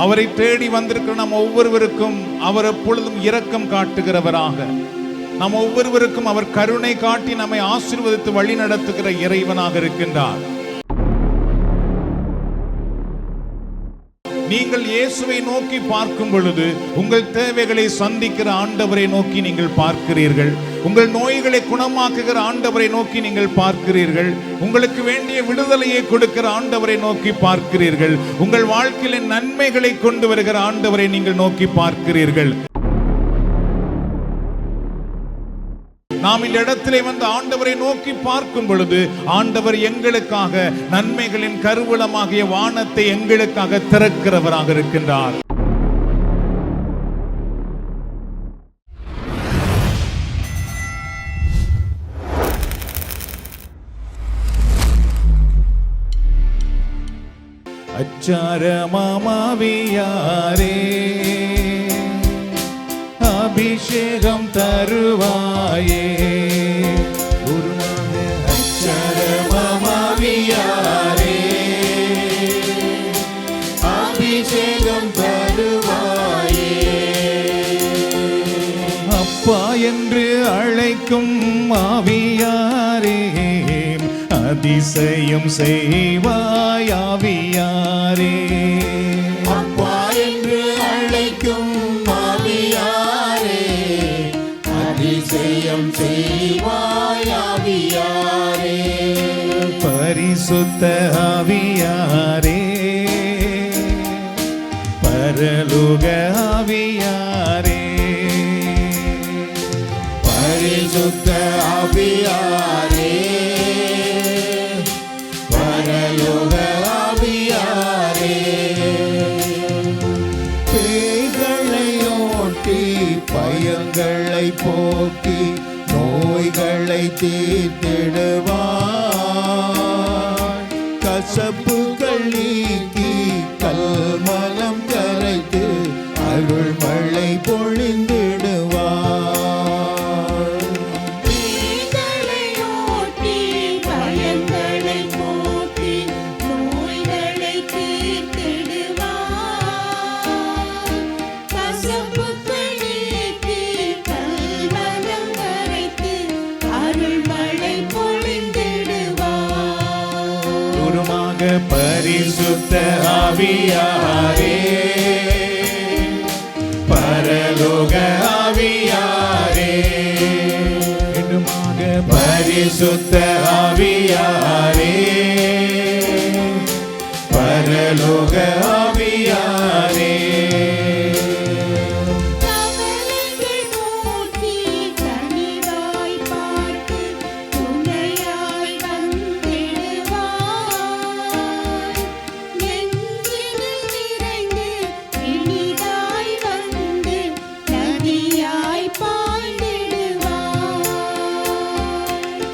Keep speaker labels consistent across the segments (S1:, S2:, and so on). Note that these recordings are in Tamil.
S1: அவரை தேடி வந்திருக்கிற நம் ஒவ்வொருவருக்கும் அவர் எப்பொழுதும் இரக்கம் காட்டுகிறவராக, நம் ஒவ்வொருவருக்கும் அவர் கருணை காட்டி நம்மை ஆசீர்வதித்து வழி நடத்துகிற இறைவனாக இருக்கின்றார். நீங்கள் இயேசுவை நோக்கி பார்க்கும் பொழுது உங்கள் தேவைகளை சந்திக்கிற ஆண்டவரை நோக்கி நீங்கள் பார்க்கிறீர்கள். உங்கள் நோய்களை குணமாக்குகிற ஆண்டவரை நோக்கி நீங்கள் பார்க்கிறீர்கள். உங்களுக்கு வேண்டிய விடுதலையை கொடுக்கிற ஆண்டவரை நோக்கி பார்க்கிறீர்கள். உங்கள் வாழ்க்கையில நன்மைகளை கொண்டு வருகிற ஆண்டவரை நீங்கள் நோக்கி பார்க்கிறீர்கள். நாம் இந்த இடத்திலே வந்து ஆண்டவரை நோக்கி பார்க்கும் பொழுது ஆண்டவர் எங்களுக்காக நன்மைகளின் கருவூலமாகிய வானத்தை எங்களுக்காக திறக்கிறவராக இருக்கின்றார். அச்சாரமாவியாரே அபிஷேகம் தருவாயே, அச்சாரமாவியாரே அபிஷேகம் தருவாயே. அப்பா என்று அழைக்கும் ஆவியாரே அதிசயம் செய்வாய் ஆவியாரே.
S2: அப்பா என்று அழைக்கும் ஆவியாரே அதிசயம் செய்வாய் ஆவியாரே.
S1: பரிசுத்த ஆவியாரே பரலோக ஆவியாரே,
S2: பரிசுத்த ஆவியாரே பரலோக ஆவியாரே. பேய்களை ஓட்டி பயங்களை போக்கி நோய்களை தீர்த்திடுவாய். கசப்புகள் நீக்கி கல்மலம் கரைத்து அருள் மழை பொழிந்திடுவாய்.
S1: பரிசுத்த ஆவியாரே பரலோக ஆவியாரே, பரிசுத்த ஆவியாரே பரலோக ஆவியாரே.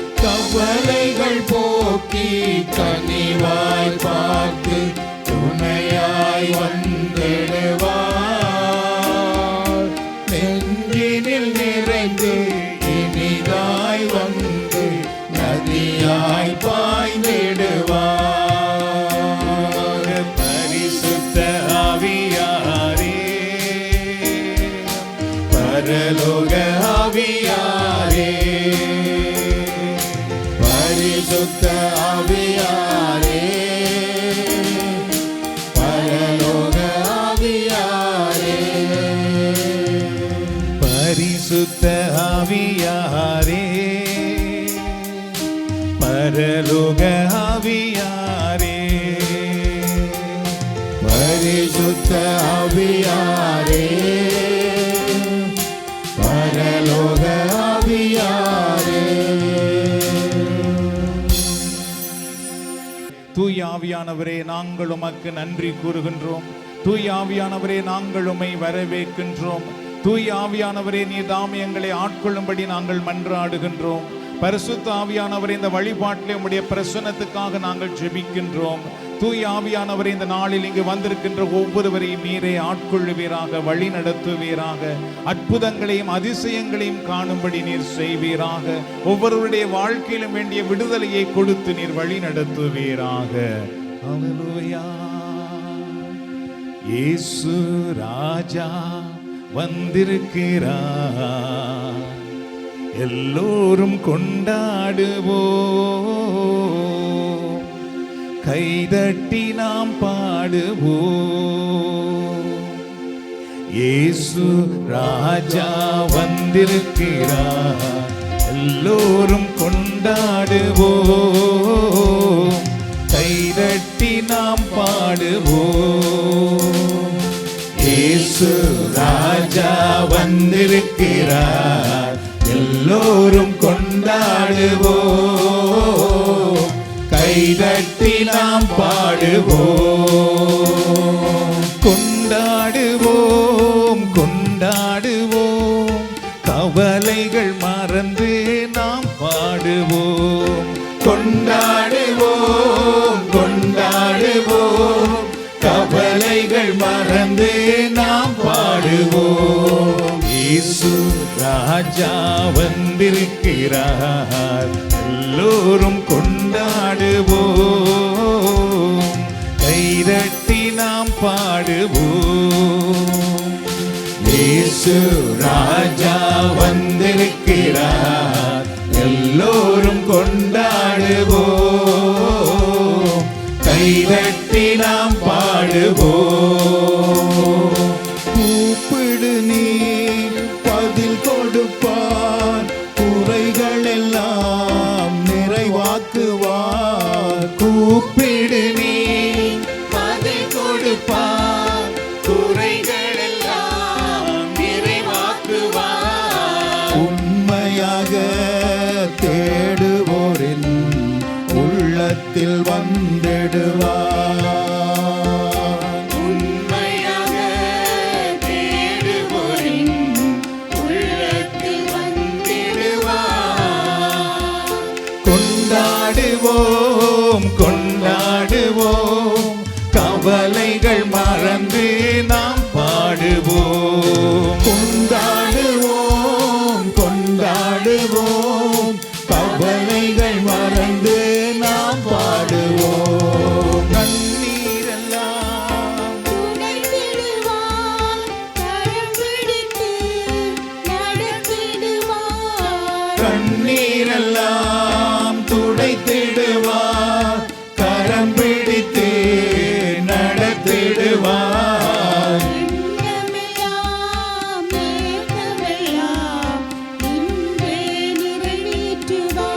S2: கவலைகள் போக்கி கனிவாய் பார்த்து துணையாய் வந்திடுவார். நெஞ்சினில் நிறைந்து இனிதாய் வந்து நதியாய் பாய்ந்திடுவார்.
S1: பரிசுத்த ஆவியாரே பரலோக ஆவியாரே,
S2: பரிசுத்த ஆவியாரே பரலோக ஆவியாரே.
S1: பரிசுத்த ஆவியாரே பரலோக ஆவியாரே,
S2: பரிசுத்த ஆவியாரே பரலோக ஆவியாரே.
S1: தூய ஆவியானவரே நாங்கள் உமக்கு நன்றி கூறுகின்றோம். தூய ஆவியானவரே நாங்கள் உம்மை வரவேற்கின்றோம். தூய ஆவியானவரே நீர் தாமே எங்களை ஆட்கொள்ளும்படி நாங்கள் மன்றாடுகின்றோம். பரிசுத்த ஆவியானவரே இந்த வழிபாட்டிலே உம்முடைய பிரசன்னத்துக்காக நாங்கள் ஜெபிக்கின்றோம். தூய ஆவியானவரே இந்த நாளில் இங்கு வந்திருக்கின்ற ஒவ்வொருவரையும் நீரே ஆட்கொள்ளுவீராக, வழி நடத்துவீராக, அற்புதங்களையும் அதிசயங்களையும் காணும்படி நீர் செய்வீராக. ஒவ்வொருவருடைய வாழ்க்கையிலும் வேண்டிய விடுதலையை கொடுத்து நீர் வழி நடத்துவீராக. அல்லேலூயா. இயேசு ராஜா வந்திருக்கிறார், எல்லோரும் கொண்டாடுவோம், கைதட்டி நாம் பாடுவோம். இயேசு ராஜா வந்திருக்கிறார், எல்லோரும் கொண்டாடுவோம், கைதட்டி நாம் பாடுவோம். இயேசு ராஜா வந்திருக்கிறார், எல்லோரும் கொண்டாடுவோம், கைதட்டி நாம் பாடுவோம். கொண்டாடுவோம் கொண்டாடுவோம், கவலைகள் மறந்து நாம் பாடுவோம். கொண்டாடுவோம் கொண்டாடுவோம், கவலைகள் மறந்து நாம் பாடுவோம். இயேசு ராஜா வந்திருக்கிறார், எல்லோரும் கொண்டாடுவோம், கைதட்டி நாம் பாடுவோம். இயேசு ராஜா வந்திருக்கிறார், எல்லோரும் கொண்டாடுவோம், கைதட்டி நாம் பாடுவோம்.
S2: கூப்பிடு நீ பதில் கொடுப்பார், குறைகள் எல்லாம் நிறைவாக்குவார்.
S1: கூப்பிடு நீ பதில் கொடுப்பார், குறைகள் எல்லாம் நிறைவாக்குவார்.
S2: உண்மையாக தேடுவோரின் உள்ளத்தில் வந்திடுவார்.
S1: உண்மையாக தேடுவோரின் உள்ளத்தில் வந்திடுவார். கொண்டாடுவோம் கொண்டாடுவோம், கவலைகள் மறந்து நாம் பாடுவோம்.
S2: கொண்டாடுவோம் கொண்டாடுவோம், கவலைகள் மறந்து நாம் பாடுவோம்.
S1: கண்ணீரெல்லாம்
S3: துடைத்திடுவார், கரம் பிடித்து நடத்திடுவார்.
S1: கண்ணீரெல்லாம் துடைத்திடுவார், கரம் பிடித்து நடத்திடுவார்.
S3: எண்ணமெல்லாம் ஏக்கமெல்லாம் இன்றே நிறைவேற்றுவார்.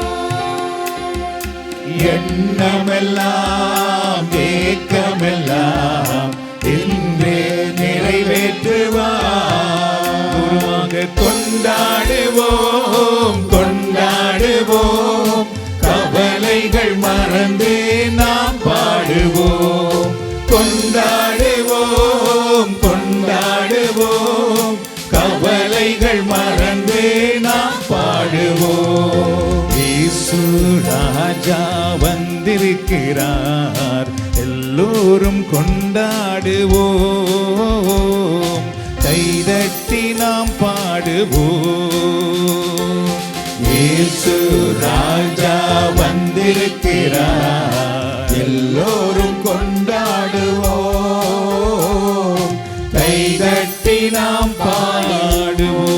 S1: எண்ணமெல்லாம் ஏக்கமெல்லாம் இன்றே நிறைவேற்றுவார். குருவாக கொண்டாடுவோம் கொண்டாடுவோம், கவலைகள் மறந்து நாம் பாடுவோம். கொண்டாடுவோம் கொண்டாடுவோம், கவலைகள் மறந்து நாம் பாடுவோம். இயேசு ராஜா வந்திருக்கிறார், எல்லோரும் கொண்டாடுவோம், கைதட்டி நாம் பாடுவோம். இயேசு ராஜா வந்திருக்கிறார், எல்லோரும் கொண்டாடுவோம், கைதட்டி நாம் பாடுவோம்.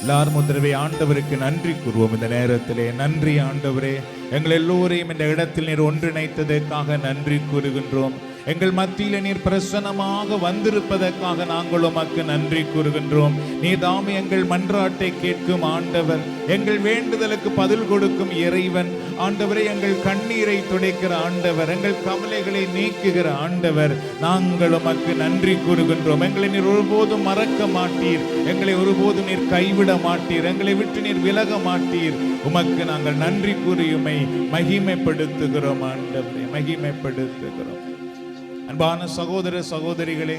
S1: எல்லாரும் முத்திரவே ஆண்டவருக்கு நன்றி கூறுவோம். இந்த நேரத்திலே நன்றி ஆண்டவரே, எங்கள் எல்லோரையும் இந்த இடத்தில் நீர் ஒன்றிணைத்ததற்காக நன்றி கூறுகின்றோம். எங்கள் மத்தியில் நீர் பிரசன்னமாக வந்திருப்பதற்காக நாங்கள் உமக்கு நன்றி கூறுகின்றோம். நீர் தாமே எங்கள் மன்றாட்டை கேட்கும் ஆண்டவர், எங்கள் வேண்டுதலுக்கு பதில் கொடுக்கும் இறைவன் ஆண்டவரே, எங்கள் கண்ணீரை துடைக்கிற ஆண்டவர், எங்கள் கவலைகளை நீக்குகிற ஆண்டவர், நாங்கள் உமக்கு நன்றி கூறுகின்றோம். எங்களை நீர் ஒருபோதும் மறக்க மாட்டீர், எங்களை ஒருபோதும் நீர் கைவிட மாட்டீர், எங்களை விட்டு நீர் விலக மாட்டீர். உமக்கு நாங்கள் நன்றி கூறியுமை மகிமைப்படுத்துகிறோம் ஆண்டவரே, மகிமைப்படுத்துகிறோம். அன்பான சகோதர சகோதரிகளே,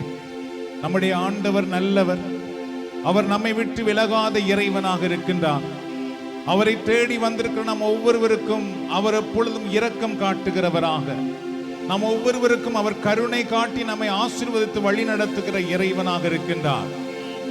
S1: நம்முடைய ஆண்டவர் நல்லவர். அவர் நம்மை விட்டு விலகாத இறைவனாக இருக்கின்றார். அவரை தேடி வந்திருக்கிற நம் ஒவ்வொருவருக்கும் அவர் எப்பொழுதும் இரக்கம் காட்டுகிறவராக, நம் ஒவ்வொருவருக்கும் அவர் கருணை காட்டி நம்மை ஆசீர்வதித்து வழி நடத்துகிற இறைவனாக இருக்கின்றார்.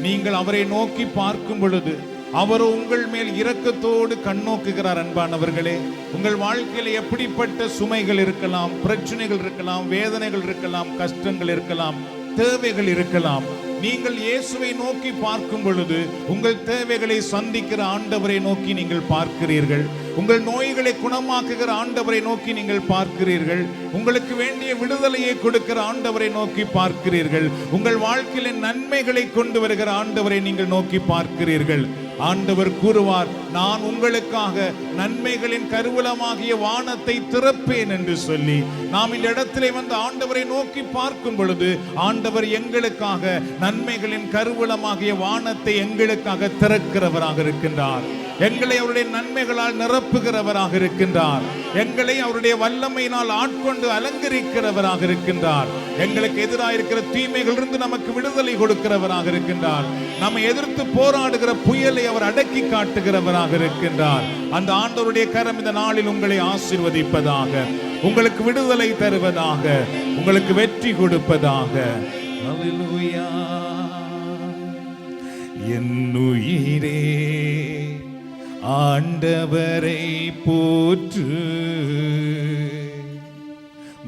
S1: நீங்கள் அவரை நோக்கி பார்க்கும் பொழுது, அவர் உங்கள் மேல் இரக்கத்தோடு கண்ணோக்குகிறார். அன்பானவர்களே, உங்கள் வாழ்க்கையில எப்படிப்பட்ட சுமைகள் இருக்கலாம், பிரச்சனைகள் இருக்கலாம், வேதனைகள் இருக்கலாம், கஷ்டங்கள் இருக்கலாம், தேவைகள் இருக்கலாம். நீங்கள் இயேசுவை நோக்கி பார்க்கும் பொழுது உங்கள் தேவைகளை சந்திக்கிற ஆண்டவரை நோக்கி நீங்கள் பார்க்கிறீர்கள். உங்கள் நோய்களை குணமாக்குகிற ஆண்டவரை நோக்கி நீங்கள் பார்க்கிறீர்கள். உங்களுக்கு வேண்டிய விடுதலையை கொடுக்கிற ஆண்டவரை நோக்கி பார்க்கிறீர்கள். உங்கள் வாழ்க்கையில நன்மைகளை கொண்டு வருகிற ஆண்டவரை நீங்கள் நோக்கி பார்க்கிறீர்கள். ஆண்டவர் கூறுவார், நான் உங்களுக்காக நன்மைகளின் கருவூலமாகிய வானத்தை திறப்பேன் என்று சொல்லி நாம் இந்த இடத்திலே வந்து ஆண்டவரை நோக்கி பார்க்கும் பொழுது ஆண்டவர் எங்களுக்காக நன்மைகளின் கருவூலமாகிய வானத்தை எங்களுக்காக திறக்கிறவராக இருக்கின்றார். எங்களை அவருடைய நன்மைகளால் நிரப்புகிறவராக இருக்கின்றார். எங்களை அவருடைய வல்லமையினால் ஆட்கொண்டு அலங்கரிக்கிறவராக இருக்கின்றார். எங்களுக்கு எதிராக இருக்கிற தீமைகளிலிருந்து நமக்கு விடுதலை கொடுக்கிறவராக இருக்கின்றார். நம்மை எதிர்த்து போராடுகிற புயலை அவர் அடக்கி காட்டுகிறவராக இருக்கின்றார். அந்த ஆண்டவருடைய கரம் இந்த நாளில் உங்களை ஆசீர்வதிப்பதாக, உங்களுக்கு விடுதலை தருவதாக, உங்களுக்கு வெற்றி கொடுப்பதாக. அல்லேலூயா. என் உயிரே ஆண்டவரை போற்று,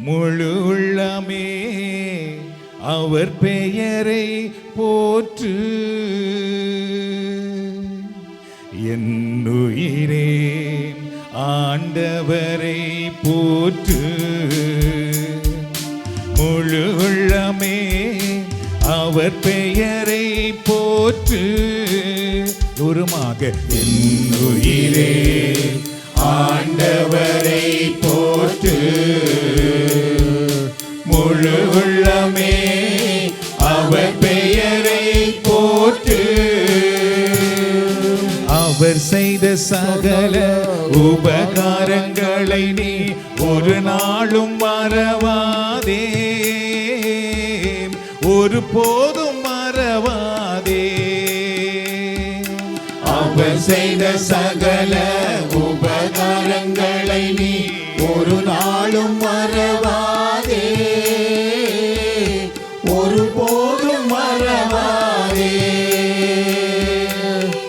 S1: முழு உள்ளமே அவர் பெயரை போற்று. என் உயிரே ஆண்டவரை போற்று, முழு உள்ளமே அவர் பெயரை போற்று. தூரமாக என் உயிரே ஆண்டவரை போற்று, முழு உள்ளமே அவர் பெயரை போற்று. அவர் செய்த சகல உபகாரங்களை நீ ஒரு நாளும் மறவாதே, ஒரு போதும் மறவாதே.
S2: அவர் செய்த சகல உபகாரங்களை நீ ஒரு நாளும் மறவாதே, ஒரு போதும் மறவாதே.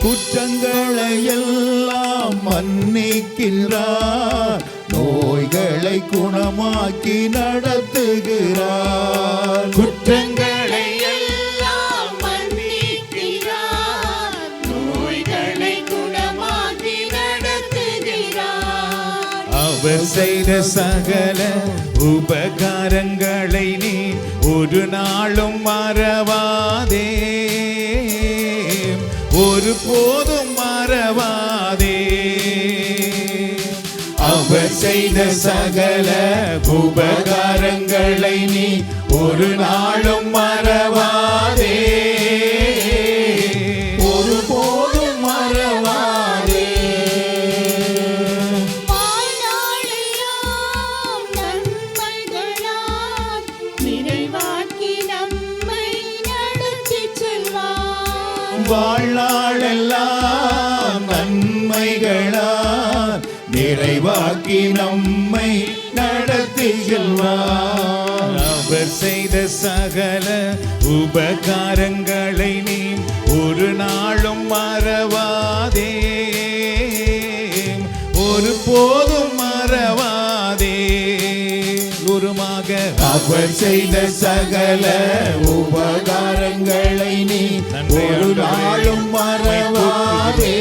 S2: குற்றங்களை எல்லாம் மன்னிக்கின்றார், நோய்களை குணமாக்கி நடத்துகிறார்.
S3: குற்றங்களை எல்லாம் மன்னிக்கிறார், நோய்களை குணமாக்கி நடத்துகிறார்.
S1: அவர் செய்த சகல உபகாரங்களை நீ ஒரு நாளும் மறவாதே, ஒரு போதும் மறவாதே.
S2: அவர் செய்த சகல உபகாரங்களை நீ ஒரு நாளும் மறவாதே, ஒரு போதும் மறவாதே.
S3: வாழ்நாளெல்லாம் நன்மைகளால் நிறைவாக்கி நம்மை நடத்திச் செல்வார்.
S2: வாழ்நாளெல்லாம் நன்மைகளால் நிறைவாக்கி நம்மை நடத்தி செல்வார்.
S1: அவர் செய்த சகல உபகாரங்களை நீ ஒரு நாளும் மறவாதே, ஒரு போதும் மறவாதே. குருமாக
S2: அவர் செய்த சகல உபகாரங்களை நீ ஒரு நாளும் மறவாதே,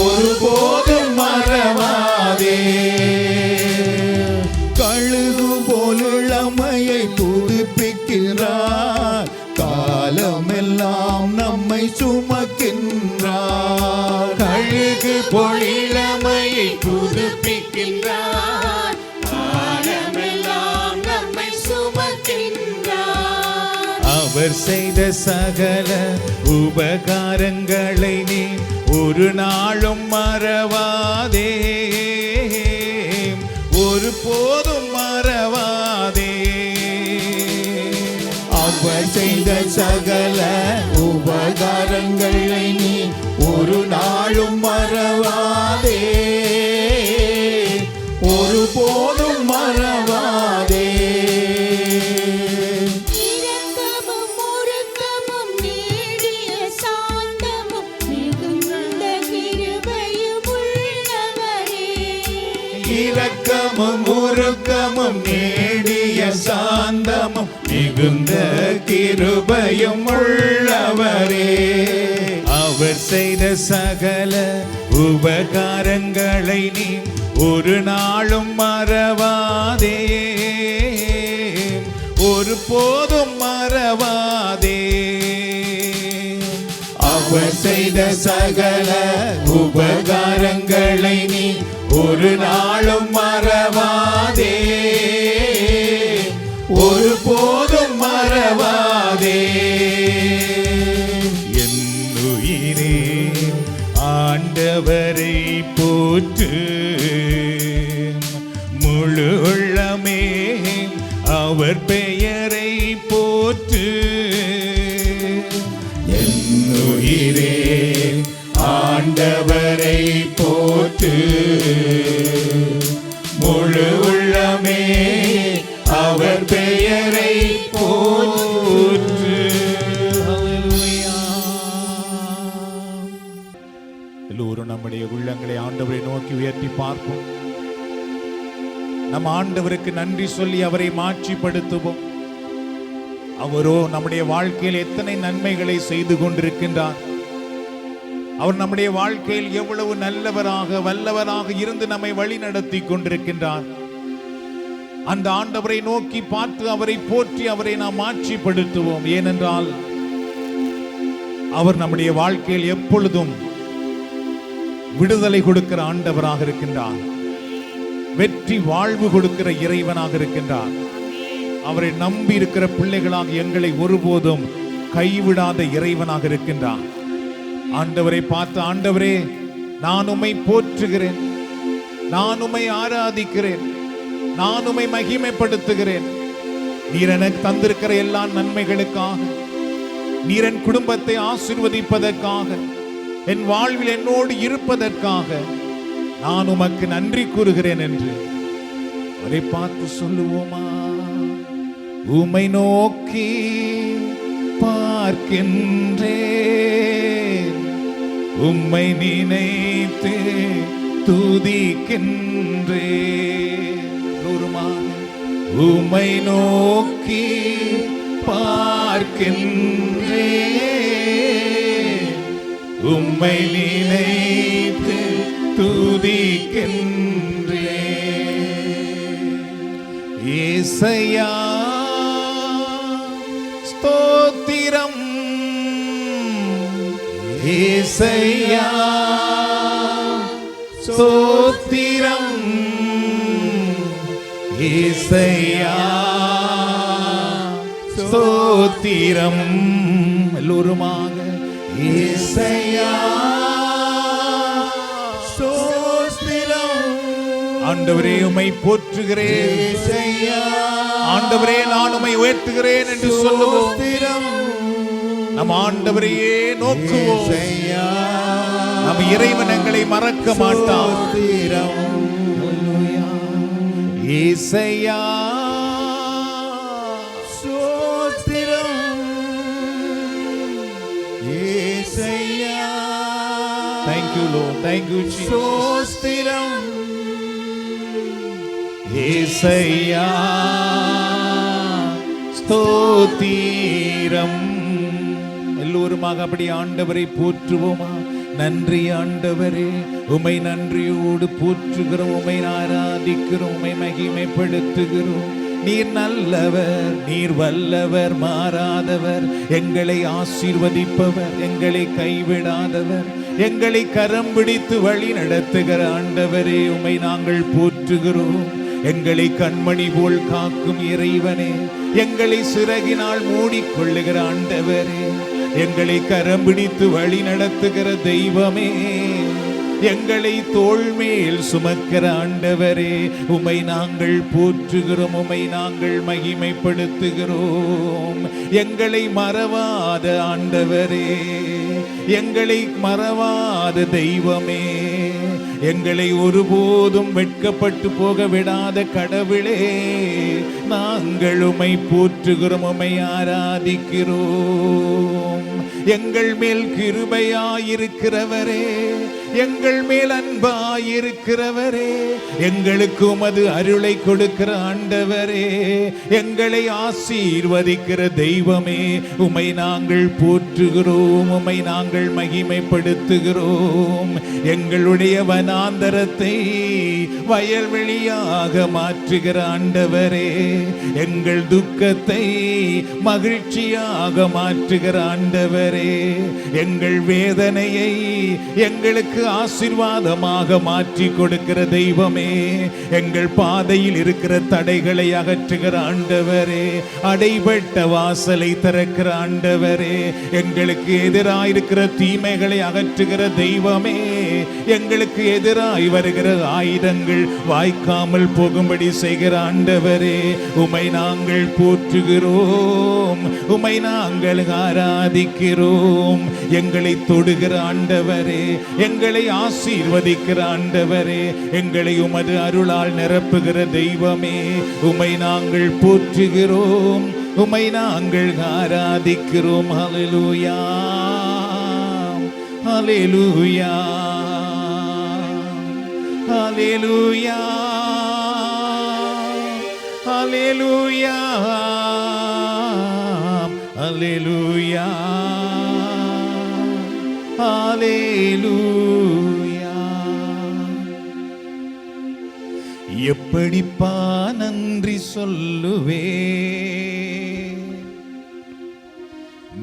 S2: ஒரு போதும் மறவாதே. கழுகு போல் இளமையை புதுப்பிக்கிறார், காலமெல்லாம் நம்மை சுமக்கின்றார்.
S1: கழுகு போல் இளமையை புதுப்பிக்கின்றார்,
S3: காலமெல்லாம் நம்மை சுமக்கின்றார்.
S1: அவர் செய்த சகல உபகாரங்களை நீ ஒரு நாளும் மறவாதே, ஒரு போதும் மறவாதே.
S2: அவர் செய்த சகல உபகாரங்களை நீ ஒரு நாளும் மறவாதே, ஒரு போதும் மறவாதே.
S3: இரக்கமும் ஒழுக்கமும் நீடிய சாந்தமும்
S2: மிகுந்த கிருபையும் உள்ளவரே.
S1: அவர் செய்த சகல உபகாரங்களை நீ ஒரு நாளும் மறவாதே, ஒரு போதும் மறவாதே.
S2: அவர் செய்த சகல உபகாரங்களை நீ ஒரு நாளும் மறவாதே, ஒரு போதும் மறவாதே.
S1: என் உயிரே ஆண்டவரை போற்று, முழு உள்ளமே அவர் பெயரை போற்று.
S2: என் உயிரே ஆண்டவரை போற்று, முழு உள்ளமே அவர் பெயரை போற்று.
S1: ஹல்லேலூயா. எல்லோரும் நம்முடைய உள்ளங்களை ஆண்டவரை நோக்கி உயர்த்தி பார்ப்போம். நம் ஆண்டவருக்கு நன்றி சொல்லி அவரை மாட்சிப்படுத்துவோம். அவரோ நம்முடைய வாழ்க்கையில் எத்தனை நன்மைகளை செய்து கொண்டிருக்கின்றார். அவர் நம்முடைய வாழ்க்கையில் எவ்வளவு நல்லவராக வல்லவராக இருந்து நம்மை வழி நடத்தி கொண்டிருக்கின்றார். அந்த ஆண்டவரை நோக்கி பார்த்து அவரை போற்றி அவரை நாம் மாட்சிப்படுத்துவோம். ஏனென்றால் அவர் நம்முடைய வாழ்க்கையில் எப்பொழுதும் விடுதலை கொடுக்கிற ஆண்டவராக இருக்கின்றார். வெற்றி வாழ்வு கொடுக்கிற இறைவனாக இருக்கின்றார். அவரை நம்பி இருக்கிற பிள்ளைகளாக எங்களை ஒருபோதும் கைவிடாத இறைவனாக இருக்கின்றார். ஆண்டவரை பார்த்து, ஆண்டவரே நான் உம்மை போற்றுகிறேன், நான் உம்மை ஆராதிக்கிறேன், நான் உம்மை மகிமைப்படுத்துகிறேன். நீர் எனக்கு தந்திருக்கிற எல்லா நன்மைகளுக்காக, நீர் என் குடும்பத்தை ஆசீர்வதிப்பதற்காக, என் வாழ்வில் என்னோடு இருப்பதற்காக நான் உமக்கு நன்றி கூறுகிறேன் என்று அவரை பார்த்து சொல்லுவோமா? உம்மை நோக்கி பார்க்கின்றேன், உம்மை நினைத்து துதிக்கின்றேன். உம்மை நோக்கி பார்க்கின்றேன், உம்மை நினைத்து துதிக்கின்றேன். இயேசையா ஸ்தோத்திரம், இயேசையா ஸ்தோத்திரம், இயேசையா ஸ்தோத்திரம். எல்லோருமாக இயேசையா ஸ்தோத்திரம். ஆண்டவரே உம்மை போற்றுகிறேன், ஆண்டவரே நான் உம்மை உயர்த்துகிறேன் என்று சொல்லுவோம். நம் ஆண்டவரையே நோக்குவோம். நம் இறைவன் எங்களை மறக்க மாட்டார். இயேசையா ஸ்தோத்திரம், இயேசையா. Thank you Lord, thank you Jesus. ஸ்தோத்திரம், இயேசையா ஸ்தோத்திரம். எல்லோருமாக அப்படி ஆண்டவரை போற்றுவோமா? நன்றி ஆண்டவரே, உம்மை நன்றியோடு போற்றுகிறோம், உம்மை ஆராதிக்கிறோம், உம்மை மகிமைப்படுத்துகிறோம். நீர் நல்லவர், நீர் வல்லவர், மாறாதவர், எங்களை ஆசீர்வதிப்பவர், எங்களை கைவிடாதவர், எங்களை கரம் பிடித்து வழி நடத்துகிற ஆண்டவரே, உம்மை நாங்கள் போற்றுகிறோம். எங்களை கண்மணி போல் காக்கும் இறைவனே, எங்களை சிறகினால் மூடிக்கொள்ளுகிற ஆண்டவரே, எங்களை கரம் பிடித்து வழி நடத்துகிற தெய்வமே, எங்களை தோள் மேல் சுமக்கிற ஆண்டவரே, உம்மை நாங்கள் போற்றுகிறோம், உம்மை நாங்கள் மகிமைப்படுத்துகிறோம். எங்களை மறவாத ஆண்டவரே, எங்களை மறவாத தெய்வமே, எங்களை ஒருபோதும் வெட்கப்பட்டு போக விடாத கடவுளே, நாங்கள் உம்மை போற்றுகிறோம், உம்மை ஆராதிக்கிறோம். எங்கள் மேல் கிருபையாயிருக்கிறவரே, எங்கள் மேல் அன்பாயிருக்கிறவரே, எங்களுக்கு உமது அருளை கொடுக்கிற ஆண்டவரே, எங்களை ஆசீர்வதிக்கிற தெய்வமே, உம்மை நாங்கள் போற்றுகிறோம், உம்மை நாங்கள் மகிமைப்படுத்துகிறோம். எங்களுடைய வனாந்தரத்தை வயல்வெளியாக மாற்றுகிற ஆண்டவரே, எங்கள் துக்கத்தை மகிழ்ச்சியாக மாற்றுகிற ஆண்டவரே, எங்கள் வேதனையை எங்களுக்கு ஆசீர்வாதமாக மாற்றி கொடுக்கிற தெய்வமே, எங்கள் பாதையில் இருக்கிற தடைகளை அகற்றுகிற ஆண்டவரே, அடைபட்ட வாசலை திறக்கிற ஆண்டவரே, எங்களுக்கு எதிராயிருக்கிற தீமைகளை அகற்றுகிற தெய்வமே, எங்களுக்கு எதிராய் வருகிற ஆயுதங்கள் வாய்க்காமல் போகும்படி செய்கிற ஆண்டவரே, உம்மை நாங்கள் போற்றுகிறோம், உம்மை நாங்கள் ஆராதிக்கிறோம். எங்களை தொடுகிற ஆண்டவரே, எங்களை ஆசீர்வதிக்கிற ஆண்டவரே, எங்களை உமது அருளால் நிரப்புகிற தெய்வமே, உம்மை நாங்கள் போற்றுகிறோம், உம்மை நாங்கள் ஆராதிக்கிறோம். ஹல்லேலூயா, ஹல்லேலூயா, ஹல்லேலூயா, ஹல்லேலூயா, ஹல்லேலூயா, ஹல்லேலூயா. எப்படிப்பா நன்றி சொல்லுவே,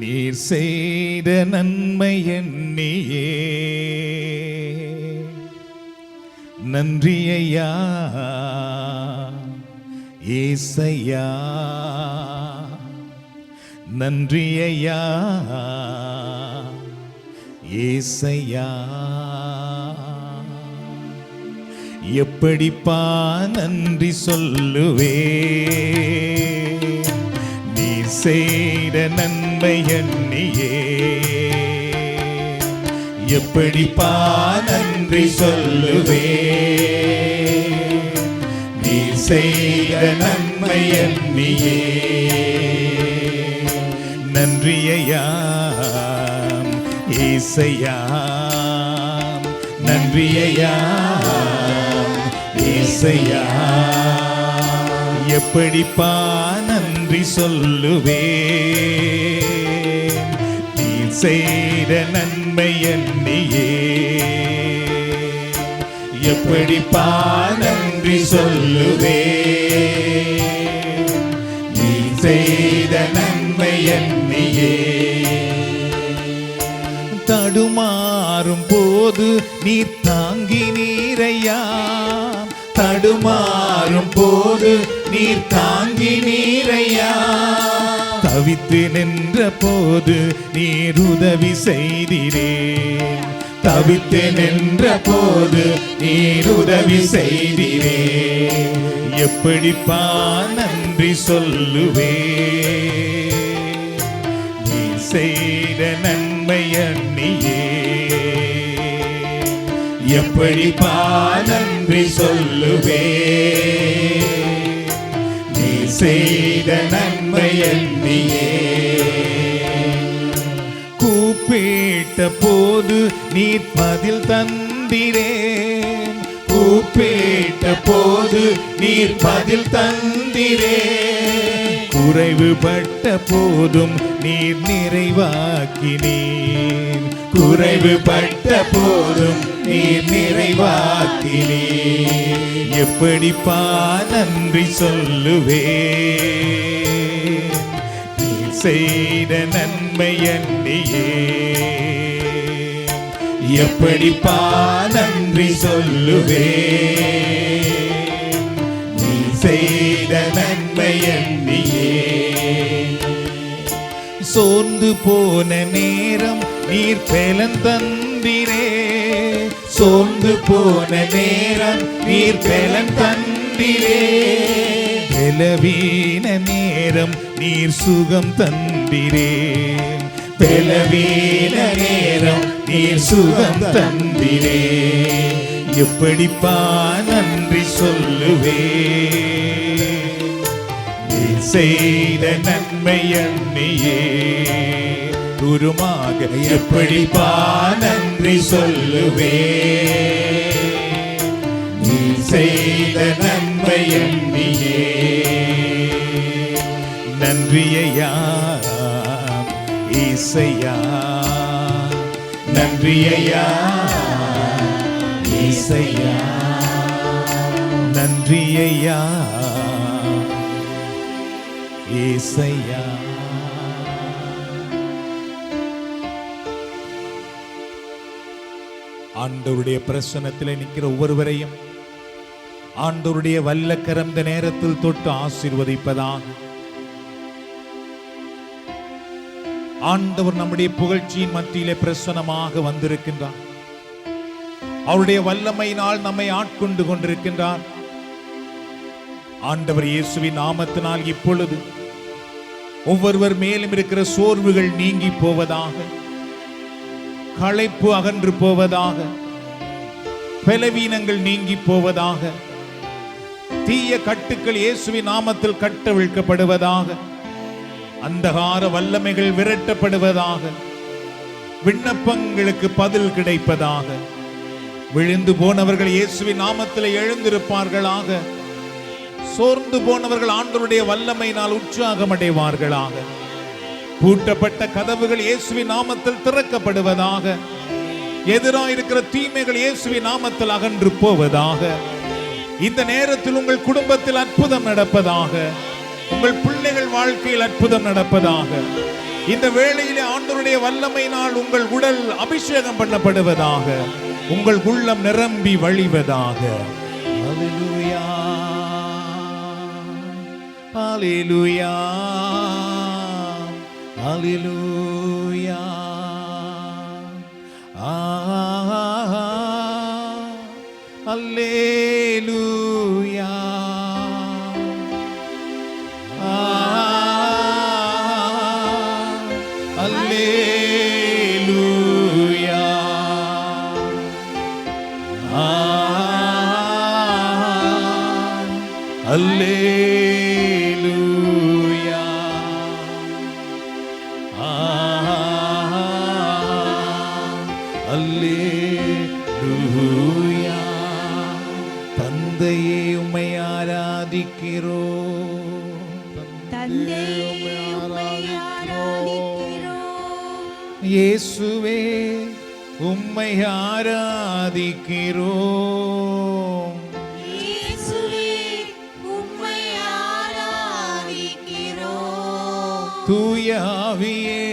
S1: நீர் செய்த நன்மை எண்ணியே. நன்றி ஐயா ஏசையா, நன்றி ஐயா ஏசையா. எப்படிப்பா நன்றி சொல்லுவே, நீ செய்த நன்மை எண்ணியே. எப்படிப்பா நன்றி சொல்லுவே, நீ செய்த நன்மை எண்ணியே. நன்றி ஐயா ஏசையா, நன்றி ஐயா ஏசையா. எப்படிப்பா நன்றி சொல்லுவே, நீ செய்த நன்மை எண்ணியே. எப்படிப்பா நன்றி சொல்லுவே, நீ செய்த நன்மை எண்ணியே. தடுமாறும் போது நீர் தாங்கி நீரையா, தடுமாறும் போது நீர் தாங்கி நீரையா. தவித்து நின்ற போது நீர் உதவி செய்திரே, தவித்து நின்ற போது நீர் உதவி செய்திரே. எப்படிப்பா நன்றி சொல்லுவே, நீ செய்த நன்மை எண்ணியே. எப்படிப்பா நன்றி சொல்லுவே, நீ செய்த நன்மை எண்ணியே. கூப்பிட்ட போது நீர் பதில் தந்திரே, கூப்பிட்ட போது நீர் பதில் தந்திரே. குறைவுபட்ட போதும் நீர் நிறைவாக்கினீர், குறைவுபட்ட போதும் நீர் நிறைவாக்கினீர். எப்படிப்பா நன்றி சொல்லுவே, நீர் செய்த நன்மை எண்ணியே. எப்படிப்பா நன்றி சொல்லுவே, நீ செய்த நன்மை எண்ணியே. சோர்ந்து போன நேரம் நீர் பலன் தந்திரே, சோர்ந்து போன நேரம் நீர் பலன் தந்திரே. பலவீன நேரம் நீர் சுகம் தந்திரே, பலவீன நேரம் நீர் சுகம் தந்திரே. எப்படிப்பா நன்றி சொல்லுவே, நீர் செய்த நன்மை எண்ணியே. தூரமாக
S2: எப்படி நன்றி சொல்லுவே நீ செய்த நன்மை எண்ணியே
S1: நன்றியையா ஈசையா
S2: நன்றியையா
S1: ஈசையா நன்றியையா ஈசையா. ஆண்டவருடைய பிரசன்னத்தில் நிற்கிற ஒவ்வொருவரையும் ஆண்டவருடைய வல்லக்கரம் இந்த நேரத்தில் தொட்டு ஆசீர்வதிப்பதாக. ஆண்டவர் நம்முடைய புகழ்ச்சியின் மத்தியிலே பிரசன்னமாக வந்திருக்கின்றார். அவருடைய வல்லமையினால் நம்மை ஆட்கொண்டு கொண்டிருக்கின்றார். ஆண்டவர் இயேசுவின் நாமத்தினால் இப்பொழுது ஒவ்வொருவர் மேலும் இருக்கிற சோர்வுகள் நீங்கி போவதாக, களைப்பு அகன்று போவதாக, பலவீனங்கள் நீங்கி போவதாக, தீய கட்டுக்கள் இயேசுவின் நாமத்தில் கட்டவிழ்க்கப்படுவதாக, அந்தகார வல்லமைகள் விரட்டப்படுவதாக, விண்ணப்பங்களுக்கு பதில் கிடைப்பதாக, விழுந்து போனவர்கள் இயேசுவின் நாமத்தில் எழுந்திருப்பார்களாக, சோர்ந்து போனவர்கள் ஆண்டவருடைய வல்லமையினால் உற்சாகம் அடைவார்களாக, பூட்டப்பட்ட கதவுகள் இயேசுவின் நாமத்தில் திறக்கப்படுவதாக, எதிராயிருக்கிற தீமைகள் இயேசுவின் நாமத்தில் அகன்று போவதாக. இந்த நேரத்தில் உங்கள் குடும்பத்தில் அற்புதம் நடப்பதாக, உங்கள் பிள்ளைகள் வாழ்க்கையில் அற்புதம் நடப்பதாக. இந்த வேளையிலே ஆண்டவருடைய வல்லமையினால் உங்கள் உடல் அபிஷேகம் பண்ணப்படுவதாக, உங்கள் உள்ளம் நிரம்பி வழிவதாக. ஹல்லேலூயா ஹல்லேலூயா ஹல்லேலூயா ஹல்லேலூயா ஹல்லேலூயா ஹல்லேலூயா ஹல்லேலூயா. தந்தையே உம்மை ஆராதிக்கிறோம்,
S3: தந்தையே உம்மை ஆராதிக்கிறோம்.
S1: இயேசுவே உம்மை ஆராதிக்கிறோம்,
S3: இயேசுவே உம்மை ஆராதிக்கிறோம்.
S1: தூய ஆவியே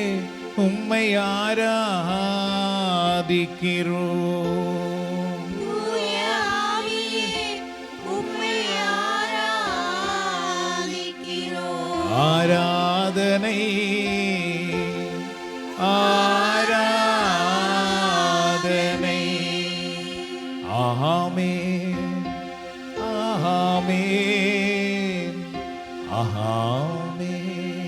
S1: உம்மை ஆராதிக்கிறோம்,
S3: தூய ஆவியே உம்மை ஆராதிக்கிறோம்.
S1: ஆராதனை ஆராதனை. ஆமென் ஆமென் ஆமென்.